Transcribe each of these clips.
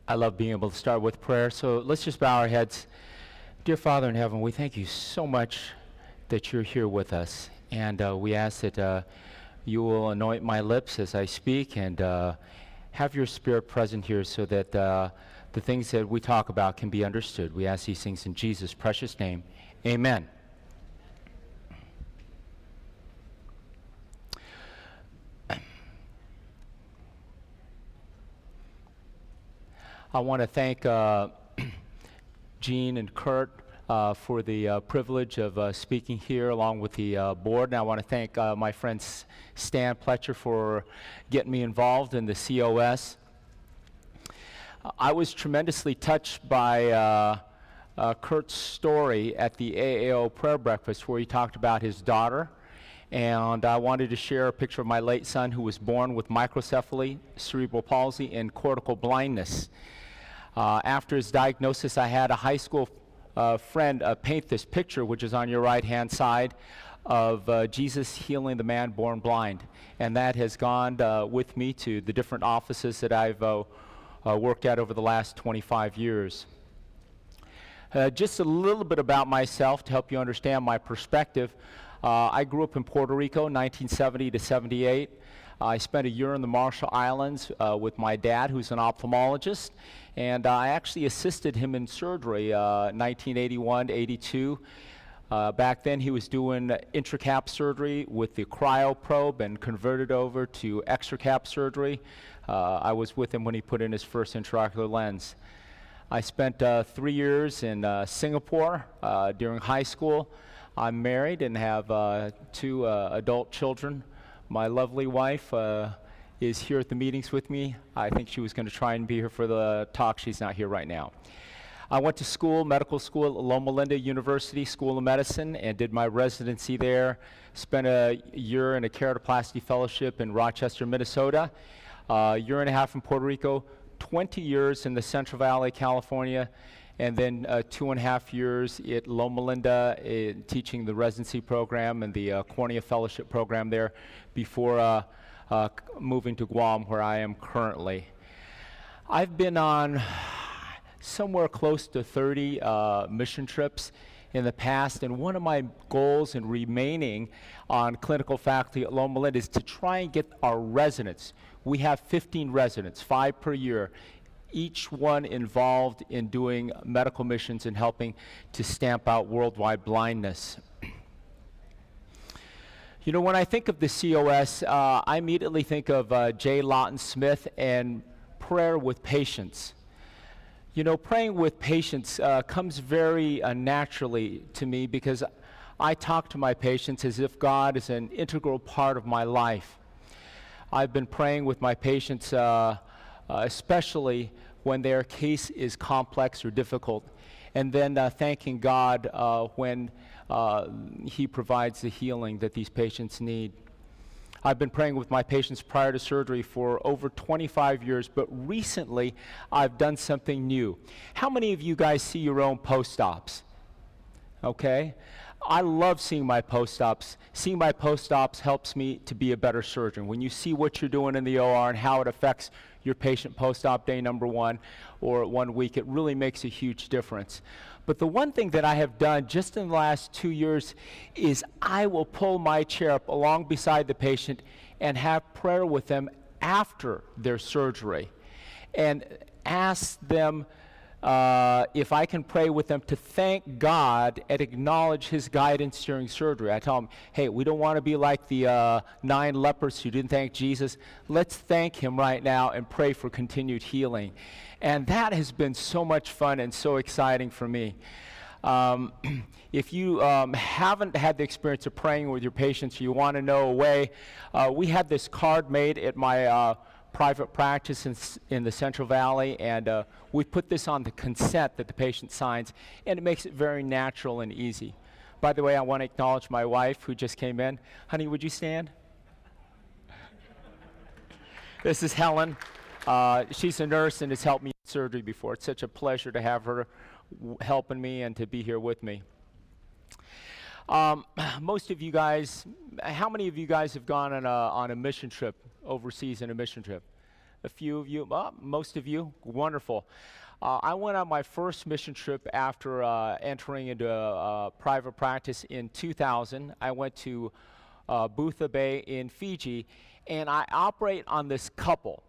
I love being able to start with prayer, so let's just bow our heads. Dear Father in heaven, we thank you so much that you're here with us, and we ask that you will anoint my lips as I speak, and have your Spirit present here so that the things that we talk about can be understood. We ask these things in Jesus' precious name. Amen. I want to thank Gene and Kurt for the privilege of speaking here along with the board. And I want to thank my friend Stan Pletcher for getting me involved in the COS. I was tremendously touched by Kurt's story at the AAO prayer breakfast where he talked about his daughter. And I wanted to share a picture of my late son who was born with microcephaly, cerebral palsy, and cortical blindness. After his diagnosis, I had a high school friend paint this picture, which is on your right-hand side, of Jesus healing the man born blind. And that has gone with me to the different offices that I've worked at over the last 25 years. Just a little bit about myself to help you understand my perspective. I grew up in Puerto Rico, 1970 to 78. I spent a year in the Marshall Islands with my dad, who's an ophthalmologist, and I actually assisted him in surgery 1981 to 82. Back then he was doing intracap surgery with the cryo probe and converted over to extracap surgery. I was with him when he put in his first intraocular lens. I spent 3 years in Singapore during high school. I'm married and have 2 adult children. My lovely wife is here at the meetings with me. I think she was going to try and be here for the talk. She's not here right now. I went to school, medical school at Loma Linda University School of Medicine, and did my residency there. Spent a year in a Keratoplasty fellowship in Rochester, Minnesota. A year and a half in Puerto Rico. 20 years in the Central Valley, California, and then 2.5 years at Loma Linda teaching the residency program and the Corneal fellowship program there before moving to Guam, where I am currently. I've been on somewhere close to 30 mission trips in the past, and one of my goals in remaining on clinical faculty at Loma Linda is to try and get our residents. We have 15 residents, 5 per year, each one involved in doing medical missions and helping to stamp out worldwide blindness. You know, when I think of the COS, I immediately think of J. Lawton Smith and prayer with patience. You know, praying with patients comes very naturally to me because I talk to my patients as if God is an integral part of my life. I've been praying with my patients, especially when their case is complex or difficult, and then thanking God when He provides the healing that these patients need. I've been praying with my patients prior to surgery for over 25 years, but recently I've done something new. How many of you guys see your own post-ops? Okay? I love seeing my post-ops. Seeing my post-ops helps me to be a better surgeon. When you see what you're doing in the OR and how it affects your patient post-op day number 1 or 1 week, it really makes a huge difference. But the one thing that I have done just in the last 2 years is I will pull my chair up along beside the patient and have prayer with them after their surgery and ask them if I can pray with them to thank God and acknowledge His guidance during surgery. I tell them, hey, we don't want to be like the 9 lepers who didn't thank Jesus. Let's thank Him right now and pray for continued healing. And that has been so much fun and so exciting for me. If you haven't had the experience of praying with your patients, you want to know a way, we had this card made at my private practice in the Central Valley, and we put this on the consent that the patient signs, and it makes it very natural and easy. By the way, I want to acknowledge my wife who just came in. Honey, would you stand? This is Helen. She's a nurse and has helped me in surgery before. It's such a pleasure to have her helping me and to be here with me. Most of you guys, how many of you guys have gone on a mission trip, overseas in a mission trip? A few of you, most of you, wonderful. I went on my first mission trip after entering into private practice in 2000. I went to Butha Bay in Fiji, and I operate on this couple.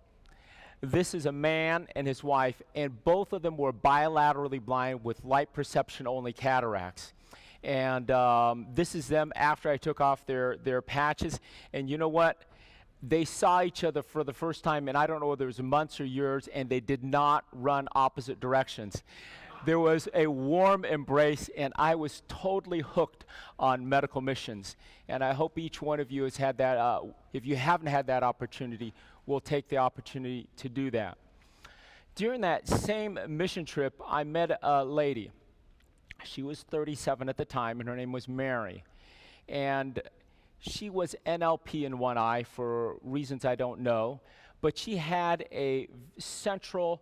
This is a man and his wife, and both of them were bilaterally blind with light perception only cataracts. And this is them after I took off their patches. And you know what? They saw each other for the first time, and I don't know whether it was months or years, and they did not run opposite directions. There was a warm embrace, and I was totally hooked on medical missions. And I hope each one of you has had that. If you haven't had that opportunity, will take the opportunity to do that. During that same mission trip, I met a lady. She was 37 at the time, and her name was Mary. And she was NLP in one eye for reasons I don't know, but she had a central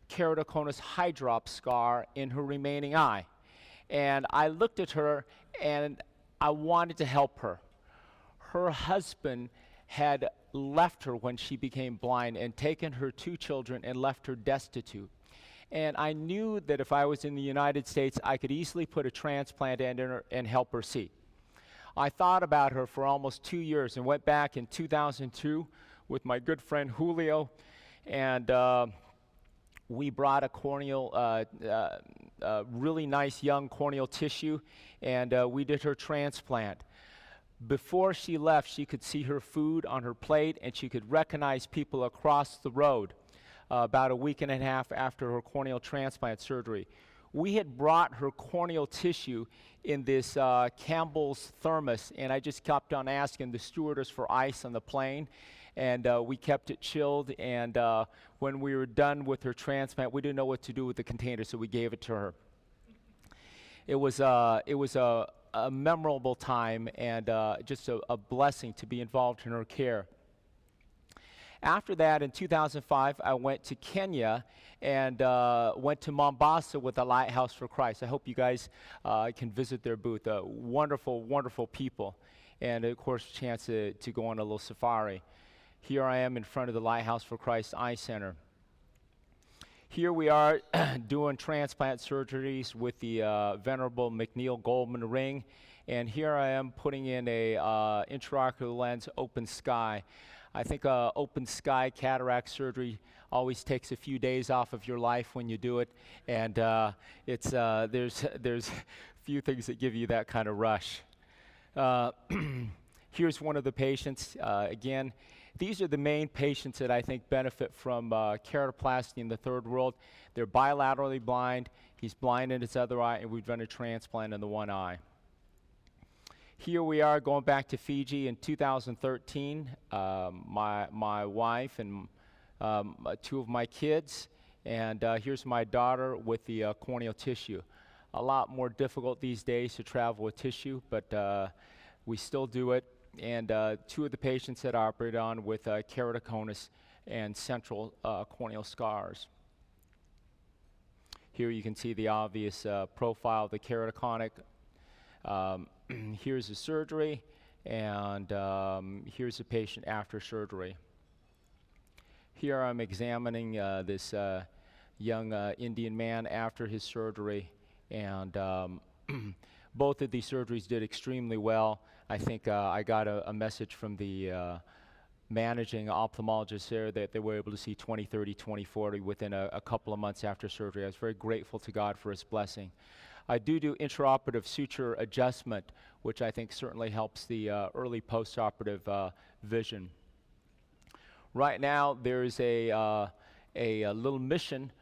keratoconus hydrop scar in her remaining eye. And I looked at her, and I wanted to help her. Her husband had left her when she became blind and taken her 2 children and left her destitute. And I knew that if I was in the United States, I could easily put a transplant in her and help her see. I thought about her for almost 2 years and went back in 2002 with my good friend Julio, and we brought a corneal, really nice young corneal tissue, and we did her transplant. Before she left, she could see her food on her plate, and she could recognize people across the road about a week and a half after her corneal transplant surgery. We had brought her corneal tissue in this Campbell's thermos, and I just kept on asking the stewardess for ice on the plane, and we kept it chilled, and when we were done with her transplant, we didn't know what to do with the container, so we gave it to her. It was a memorable time, and just a blessing to be involved in her care. After that, in 2005, I went to Kenya and went to Mombasa with the Lighthouse for Christ. I hope you guys can visit their booth. Wonderful, wonderful people. And, of course, a chance to go on a little safari. Here I am in front of the Lighthouse for Christ Eye Center. Here we are doing transplant surgeries with the Venerable McNeil Goldman ring. And here I am putting in a intraocular lens, open sky. I think open sky cataract surgery always takes a few days off of your life when you do it, and there's few things that give you that kind of rush. Here's one of the patients. Again, these are the main patients that I think benefit from keratoplasty in the third world. They're bilaterally blind. He's blind in his other eye, and we've done a transplant in the one eye. Here we are going back to Fiji in 2013. My wife and 2 of my kids, and here's my daughter with the corneal tissue. A lot more difficult these days to travel with tissue, but we still do it. And 2 of the patients that I operated on with keratoconus and central corneal scars. Here you can see the obvious profile of the keratoconic. Here's the surgery, and here's the patient after surgery. Here I'm examining this young Indian man after his surgery, and both of these surgeries did extremely well. I think I got a message from the managing ophthalmologist there that they were able to see 20/30, 20/40 within a couple of months after surgery. I was very grateful to God for his blessing. I do intraoperative suture adjustment, which I think certainly helps the early postoperative vision. Right now, there's a little mission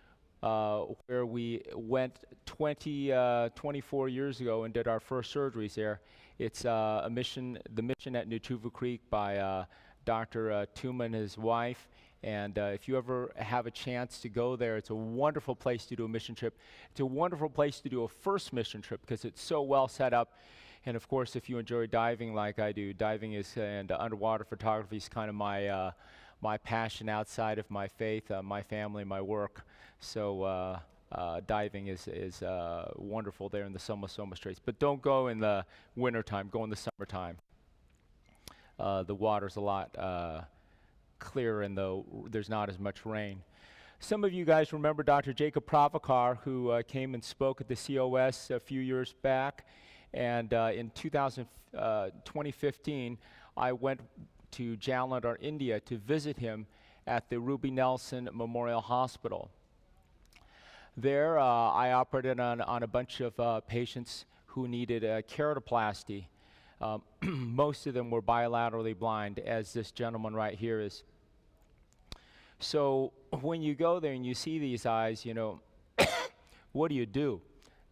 where we went 24 years ago and did our first surgeries there. It's the mission at Natuva Creek by Dr. Tuma and his wife. And if you ever have a chance to go there, it's a wonderful place to do a mission trip. It's a wonderful place to do a first mission trip because it's so well set up. And of course, if you enjoy diving like I do, diving is and underwater photography is kind of my passion outside of my faith, my family, my work. So diving is wonderful there in the Soma Straits. But don't go in the wintertime. Go in the summertime. The water's a lot clear and there's not as much rain. Some of you guys remember Dr. Jacob Pravakar, who came and spoke at the COS a few years back. And in 2015, I went to Jalandhar, India to visit him at the Ruby Nelson Memorial Hospital. There, I operated on a bunch of patients who needed a keratoplasty. Most of them were bilaterally blind, as this gentleman right here is. So when you go there and you see these eyes, you know, what do?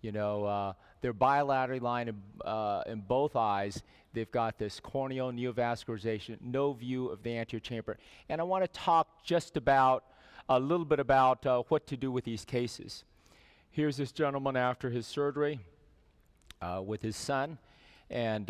You know, they're bilaterally blind in both eyes. They've got this corneal neovascularization, no view of the anterior chamber. And I want to talk just about a little bit about what to do with these cases. Here's this gentleman after his surgery with his son. And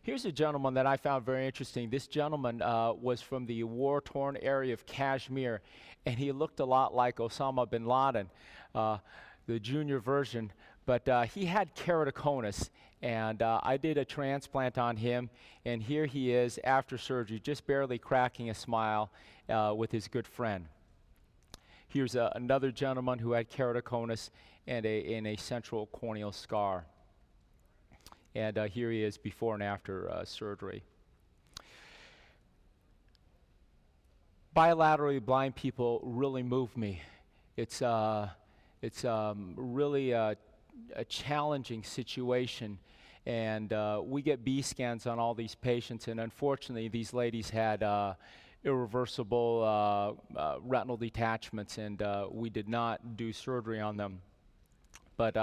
here's a gentleman that I found very interesting. This gentleman was from the war-torn area of Kashmir, and he looked a lot like Osama bin Laden, the junior version, but he had keratoconus, and I did a transplant on him, and here he is after surgery, just barely cracking a smile with his good friend. Here's another gentleman who had keratoconus and a central corneal scar. And here he is before and after surgery. Bilaterally blind people really move me. It's really a challenging situation. And we get B scans on all these patients, and unfortunately these ladies had irreversible retinal detachments, and we did not do surgery on them. But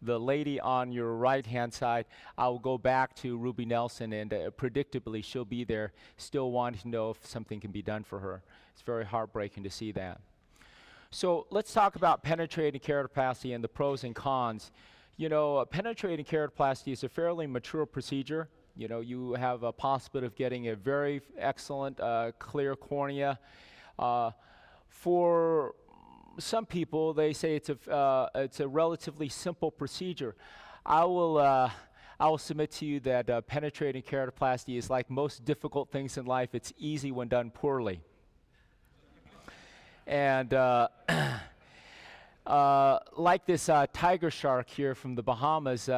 the lady on your right-hand side, I will go back to Ruby Nelson, and predictably she'll be there still wanting to know if something can be done for her. It's very heartbreaking to see that. So let's talk about penetrating keratoplasty and the pros and cons. You know, penetrating keratoplasty is a fairly mature procedure. You know, you have a possibility of getting a very excellent clear cornea. For some people, they say it's a relatively simple procedure. I will submit to you that penetrating keratoplasty is like most difficult things in life. It's easy when done poorly. And like this tiger shark here from the Bahamas,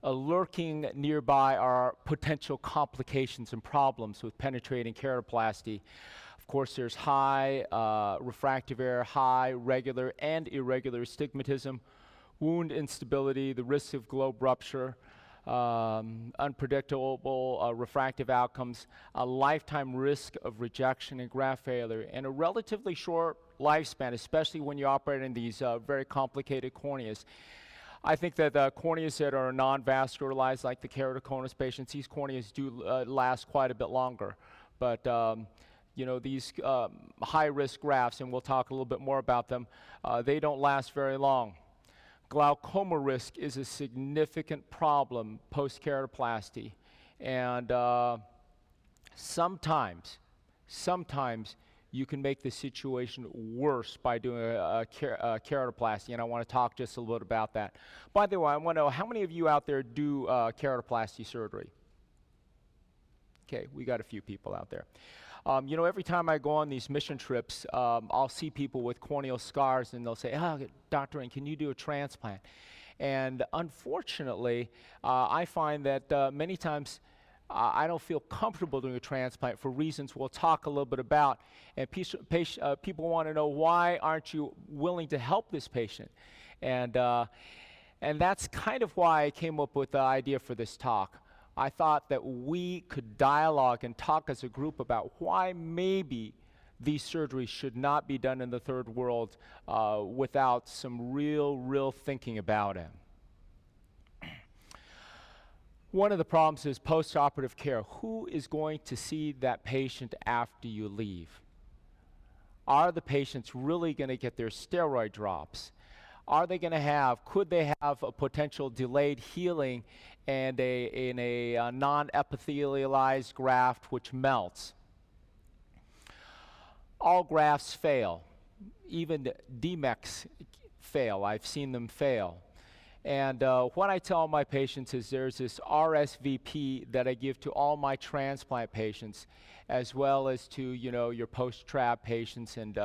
lurking nearby are potential complications and problems with penetrating keratoplasty. Of course, there's high refractive error, high regular and irregular astigmatism, wound instability, the risk of globe rupture, unpredictable refractive outcomes, a lifetime risk of rejection and graft failure, and a relatively short lifespan, especially when you operate in these very complicated corneas. I think that the corneas that are non-vascularized, like the keratoconus patients, these corneas do last quite a bit longer. But you know, these high-risk grafts, and we'll talk a little bit more about them, they don't last very long. Glaucoma risk is a significant problem post-keratoplasty, and sometimes you can make the situation worse by doing a keratoplasty, and I want to talk just a little bit about that. By the way, I want to know, how many of you out there do keratoplasty surgery? Okay, we got a few people out there. You know, every time I go on these mission trips, I'll see people with corneal scars, and they'll say, "Oh, Dr. N, can you do a transplant?" And unfortunately, I find that many times I don't feel comfortable doing a transplant for reasons we'll talk a little bit about. And people want to know, why aren't you willing to help this patient? And that's kind of why I came up with the idea for this talk. I thought that we could dialogue and talk as a group about why maybe these surgeries should not be done in the third world without some real thinking about it. One of the problems is post-operative care. Who is going to see that patient after you leave? Are the patients really going to get their steroid drops? Are they going to have, could they have a potential delayed healing and a non-epithelialized graft which melts? All grafts fail. Even DMEX fail. I've seen them fail. And what I tell my patients is there's this RSVP that I give to all my transplant patients, as well as to, your post-trab patients and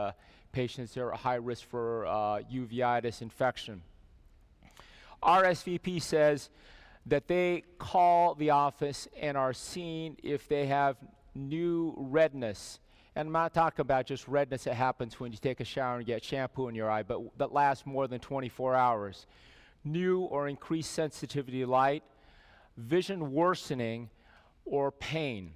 patients that are at high risk for uveitis infection. RSVP says that they call the office and are seen if they have new redness. And I'm not talking about just redness that happens when you take a shower and get shampoo in your eye, but that lasts more than 24 hours. New or increased sensitivity to light, vision worsening, or pain.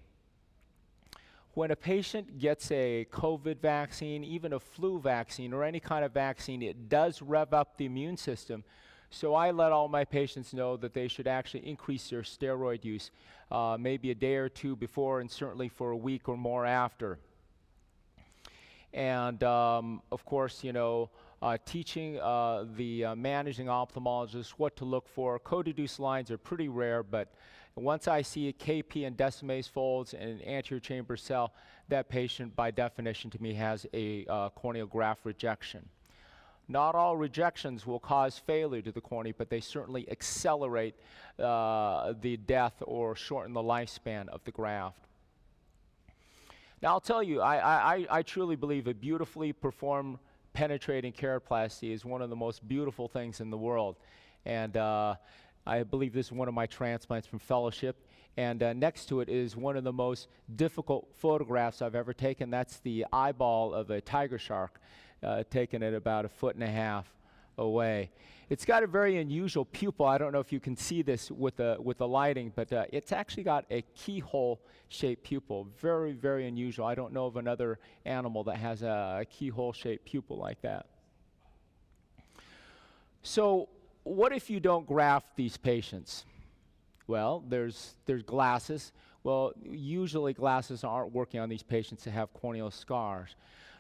When a patient gets a COVID vaccine, even a flu vaccine, or any kind of vaccine, it does rev up the immune system. So I let all my patients know that they should actually increase their steroid use, maybe a day or two before, and certainly for a week or more after. And of course, teaching the managing ophthalmologist what to look for. Co-deduced lines are pretty rare, but once I see a KP and decimase folds and an anterior chamber cell, that patient, by definition to me, has a corneal graft rejection. Not all rejections will cause failure to the cornea, but they certainly accelerate the death or shorten the lifespan of the graft. Now, I'll tell you, I truly believe a beautifully performed penetrating keratoplasty is one of the most beautiful things in the world. And I believe this is one of my transplants from fellowship. And next to it is one of the most difficult photographs I've ever taken. That's the eyeball of a tiger shark, taken at about 1.5 feet away. It's got a very unusual pupil. I don't know if you can see this with the lighting, but it's actually got a keyhole-shaped pupil. Very, very unusual. I don't know of another animal that has a keyhole-shaped pupil like that. So what if you don't graft these patients? Well, there's glasses. Well, usually glasses aren't working on these patients that have corneal scars.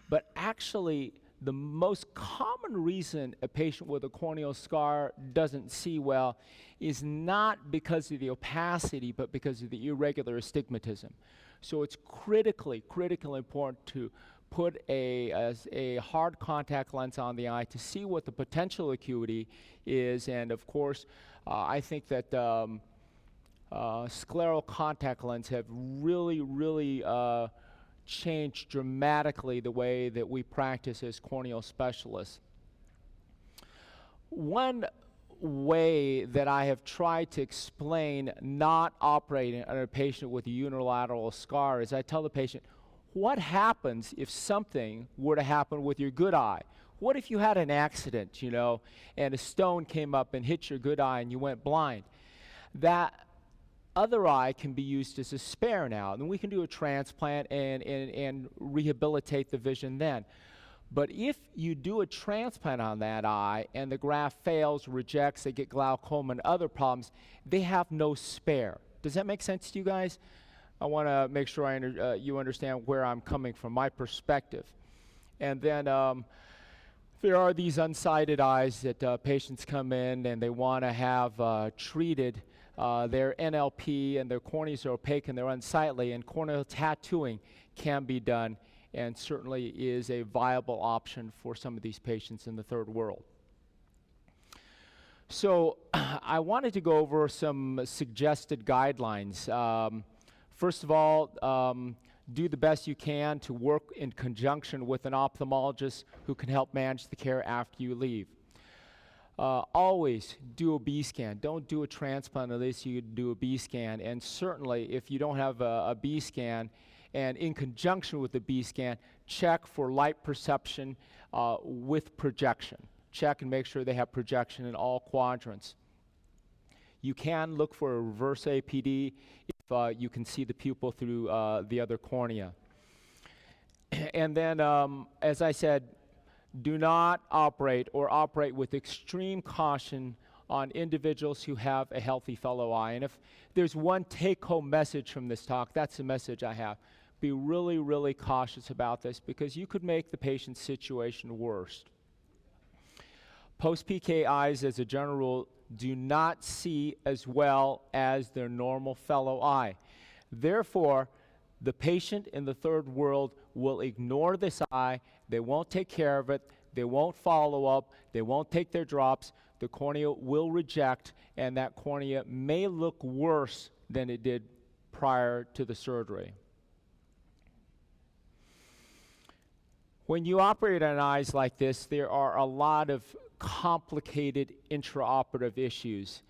But actually, the most common reason a patient with a corneal scar doesn't see well is not because of the opacity, but because of the irregular astigmatism. So it's critically important to put a hard contact lens on the eye to see what the potential acuity is. And of course, I think that scleral contact lens have really changed dramatically the way that we practice as corneal specialists. One way that I have tried to explain not operating on a patient with a unilateral scar is I tell the patient, what happens if something were to happen with your good eye? What if you had an accident, and a stone came up and hit your good eye and you went blind? That other eye can be used as a spare now, and we can do a transplant and rehabilitate the vision then. But if you do a transplant on that eye and the graft fails, rejects, they get glaucoma and other problems, they have no spare. Does that make sense to you guys? I want to make sure you understand where I'm coming from, my perspective. And then there are these unsighted eyes that patients come in and they want to have treated. Their NLP and their corneas are opaque and they're unsightly, and corneal tattooing can be done and certainly is a viable option for some of these patients in the third world. So I wanted to go over some suggested guidelines. First of all, do the best you can to work in conjunction with an ophthalmologist who can help manage the care after you leave. Always do a B scan. Don't do a transplant unless you do a B scan. And certainly, if you don't have a B scan, and in conjunction with the B scan, check for light perception with projection. Check and make sure they have projection in all quadrants. You can look for a reverse APD if you can see the pupil through the other cornea. And then, as I said, do not operate or operate with extreme caution on individuals who have a healthy fellow eye. And if there's one take-home message from this talk, that's the message I have. Be really cautious about this because you could make the patient's situation worse. Post-PK eyes, as a general rule, do not see as well as their normal fellow eye. Therefore, the patient in the third world will ignore this eye. They won't take care of it. They won't follow up. They won't take their drops. the cornea will reject, and that cornea may look worse than it did prior to the surgery. When you operate on eyes like this, there are a lot of complicated intraoperative issues.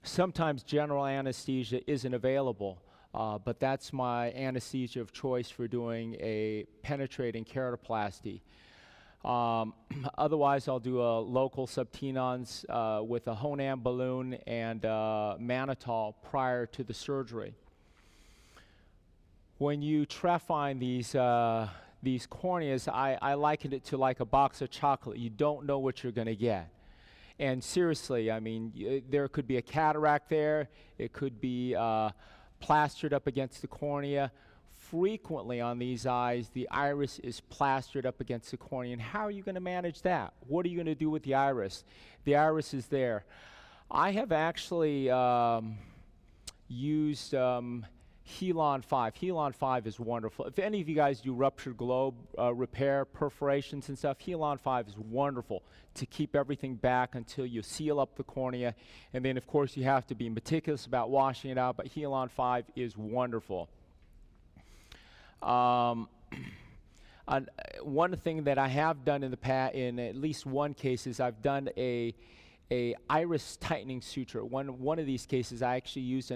Sometimes general anesthesia isn't available, but that's my anesthesia of choice for doing a penetrating keratoplasty. Otherwise, I'll do a local subtenons with a Honam balloon and mannitol prior to the surgery. When you trephine these corneas, I liken it to like a box of chocolate. You don't know what you're going to get. And seriously, I mean, there could be a cataract there. It could be plastered up against the cornea. Frequently on these eyes, the iris is plastered up against the cornea. And how are you going to manage that? What are you going to do with the iris? The iris is there. I have actually used Helon 5. Helon 5 is wonderful. If any of you guys do ruptured globe repair, perforations and stuff, Helon 5 is wonderful to keep everything back until you seal up the cornea. And then, of course, you have to be meticulous about washing it out, but Helon 5 is wonderful. One thing that I have done in the past, in at least one case, is I've done a iris tightening suture. One of these cases, I actually used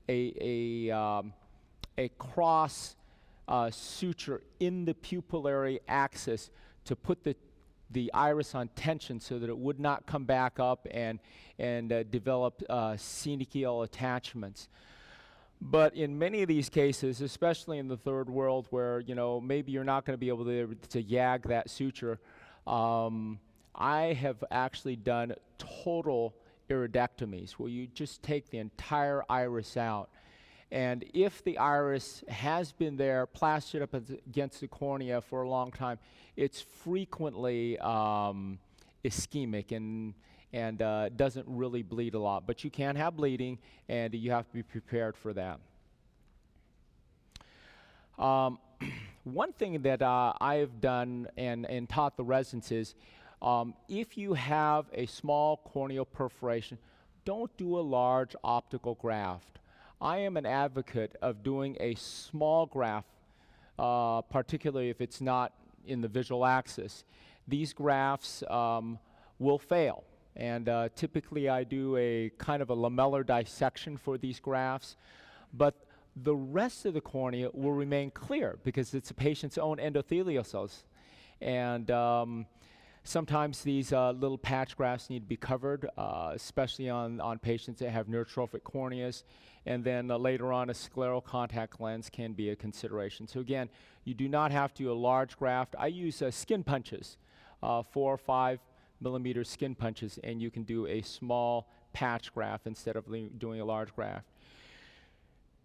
a cross suture in the pupillary axis to put the iris on tension so that it would not come back up and develop synechial attachments. But in many of these cases, especially in the third world where, you know, maybe you're not going to be able to yag that suture, I have actually done total iridectomies where you just take the entire iris out. And if the iris has been there, plastered up against the cornea for a long time, it's frequently ischemic and doesn't really bleed a lot. But you can have bleeding, and you have to be prepared for that. One thing that I have done and taught the residents is, if you have a small corneal perforation, don't do a large optical graft. I am an advocate of doing a small graft, particularly if it's not in the visual axis. These grafts will fail, and typically I do a kind of a lamellar dissection for these grafts, but the rest of the cornea will remain clear because it's a patient's own endothelial cells. And sometimes these little patch grafts need to be covered, especially on patients that have neurotrophic corneas. And then later on, a scleral contact lens can be a consideration. So again, you do not have to do a large graft. I use skin punches, 4 or 5 millimeter skin punches, and you can do a small patch graft instead of doing a large graft.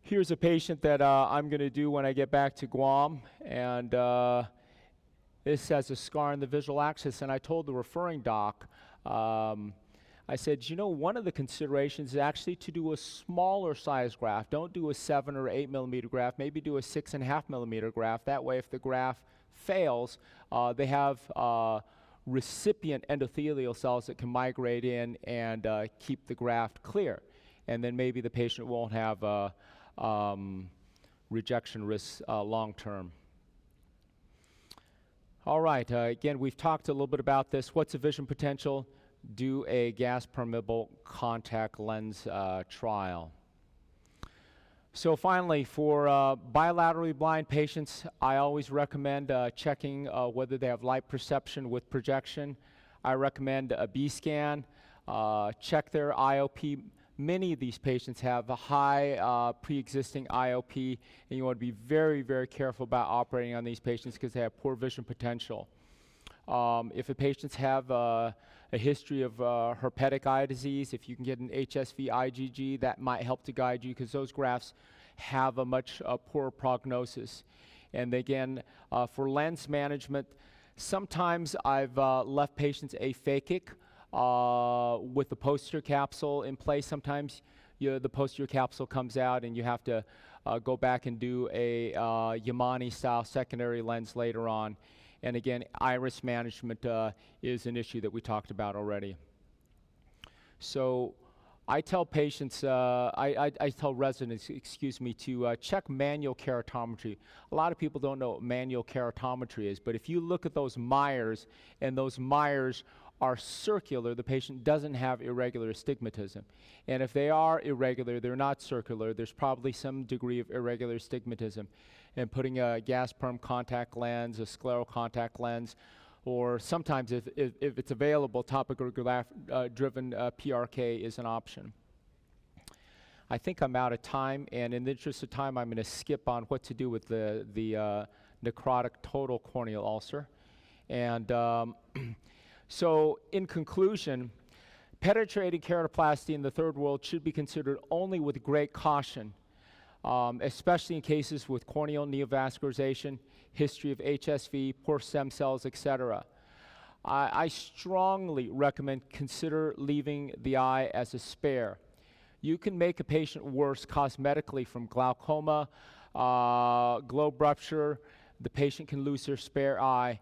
Here's a patient that I'm going to do when I get back to Guam, and this has a scar in the visual axis, and I told the referring doc, I said, you know, one of the considerations is actually to do a smaller size graft. Don't do a 7 or 8 millimeter graft, maybe do a 6.5 millimeter graft. That way, if the graft fails, they have recipient endothelial cells that can migrate in and keep the graft clear. And then maybe the patient won't have rejection risks long term. All right, again, we've talked a little bit about this. What's the vision potential? Do a gas permeable contact lens trial. So finally, for bilaterally blind patients, I always recommend checking whether they have light perception with projection. I recommend a B-scan, check their IOP. Many of these patients have a high pre-existing IOP, and you want to be very, very careful about operating on these patients because they have poor vision potential. If the patients have a history of herpetic eye disease, if you can get an HSV IgG, that might help to guide you because those grafts have a much poorer prognosis. And again, for lens management, sometimes I've left patients aphakic with the posterior capsule in place. Sometimes the posterior capsule comes out and you have to go back and do a Yamani style secondary lens later on. And again, iris management is an issue that we talked about already. So I tell patients, I tell residents, excuse me, to check manual keratometry. A lot of people don't know what manual keratometry is, but if you look at those mires, and those mires are circular, the patient doesn't have irregular astigmatism. And if they are irregular, they're not circular, there's probably some degree of irregular astigmatism. And putting a gas perm contact lens, a scleral contact lens, or sometimes if it's available, topical driven PRK is an option. I think I'm out of time, and in the interest of time, I'm going to skip on what to do with the necrotic total corneal ulcer. And so in conclusion, penetrating keratoplasty in the third world should be considered only with great caution, especially in cases with corneal neovascularization, history of HSV, poor stem cells, etc. I strongly recommend consider leaving the eye as a spare. You can make a patient worse cosmetically from glaucoma, globe rupture. The patient can lose their spare eye.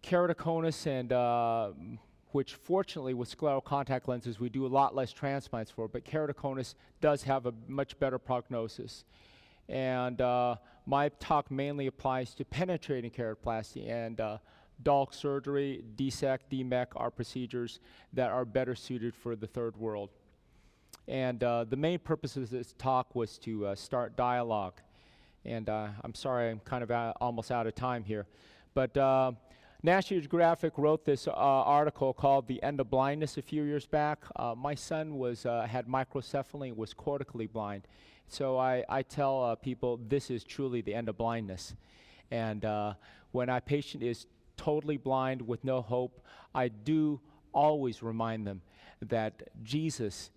Keratoconus, and which fortunately with scleral contact lenses we do a lot less transplants for, but keratoconus does have a much better prognosis. And my talk mainly applies to penetrating keratoplasty, and DALK surgery, DSEC, DMEC are procedures that are better suited for the third world. And the main purpose of this talk was to start dialogue. And I'm sorry, I'm kind of almost out of time here. But National Geographic wrote this article called The End of Blindness a few years back. My son had microcephaly and was cortically blind. So I tell people this is truly the end of blindness. And when a patient is totally blind with no hope, I do always remind them that Jesus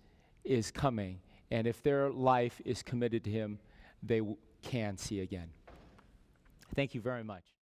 is coming. And if their life is committed to him, they can see again. Thank you very much.